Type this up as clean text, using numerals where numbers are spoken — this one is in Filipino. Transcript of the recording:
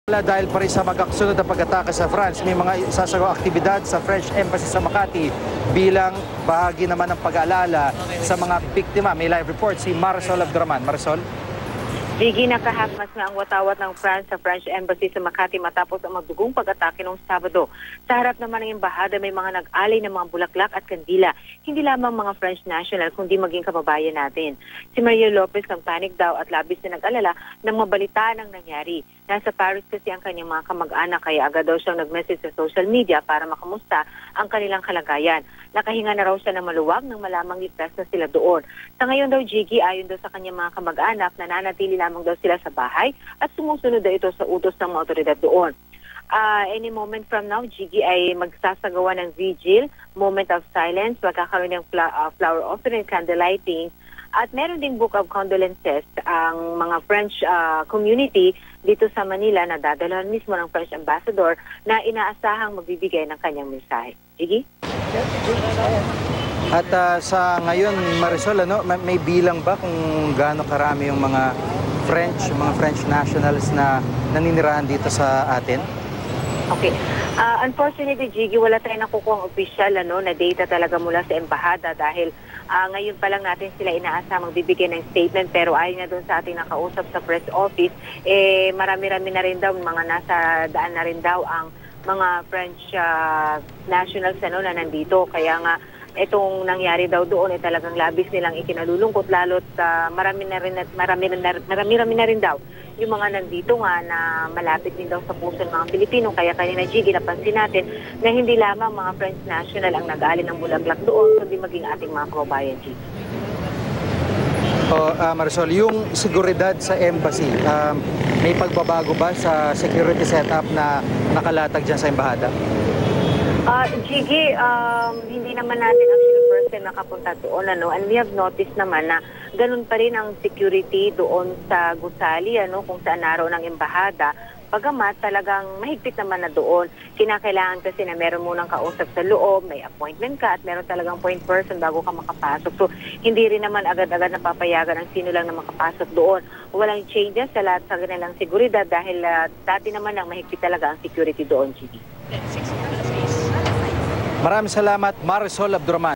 Dahil pa rin sa magkasunod na pag-atake sa France, may mga isasagawa aktibidad sa French Embassy sa Makati bilang bahagi naman ng pag-aalala sa mga biktima. May live report si Marisol Abdurrahman. Marisol? Gigi, nakahakmas na ang watawat ng France sa French Embassy sa Makati matapos ang magdugong pag-atake noong Sabado. Sa harap naman ng embahada may mga nag-alay ng mga bulaklak at kandila. Hindi lamang mga French national kundi maging kababayan natin. Si Maria Lopez ng panik daw at labis na nag-alala ng mabalita ng nangyari. Nasa Paris kasi ang kanyang mga kamag-anak kaya agad daw siyang nag-message sa social media para makamusta ang kanilang kalagayan. Nakahinga na raw siya ng maluwag nang malamang ligtas na sila doon. Sa ngayon daw, Gigi, ayon daw sa kanyang mga kamag-anak, nananatili lamang daw sila sa bahay at sumusunod daw ito sa utos ng mga otoridad doon. Any moment from now, Gigi ay magsasagawa ng vigil, moment of silence, magkakaroon ng flower offering, candle lighting, at meron ding book of condolences ang mga French community dito sa Manila na dadalhan mismo ng French ambassador na inaasahang magbibigay ng kanyang mensahe. Gigi? At sa ngayon, Marisol, may bilang ba kung gaano karami yung mga French nationals na naninirahan dito sa atin? Okay. Unfortunately, Gigi, wala tayong nakukuha ang official na data talaga mula sa embahada dahil ngayon pa lang natin sila inaasa magbibigay ng statement pero ayon nga doon sa ating nakausap sa press office, marami-rami na rin daw, mga nasa daan na rin daw ang mga French nationals na nandito. Kaya nga itong nangyari daw doon ay talagang labis nilang ikinalulungkot lalo't marami na rin daw yung mga nandito nga na malapit din daw sa puso ng mga Pilipino. Kaya kanina, Gigi, napansin natin na hindi lamang mga French national ang nag-alin ng bulaklak doon, kundi maging ating mga kababayan, Gigi. Marisol, yung seguridad sa embassy, may pagbabago ba sa security setup na nakalatag dyan sa embahada? Gigi, hindi naman natin actually person nakapunta doon, and we have noticed naman na ganun pa rin ang security doon sa gusali, kung saan naroon ang embahada. Pagamat talagang mahigpit naman na doon. Kinakailangan kasi na meron munang kausap sa loob, may appointment ka at meron talagang point person bago ka makapasok. So, hindi rin naman agad-agad napapayagan ang sino lang na makapasok doon. Walang changes sa lahat sa kanilang seguridad dahil dati naman ang mahigpit talaga ang security doon, Gigi. Maraming salamat, Marisol Abdurrahman.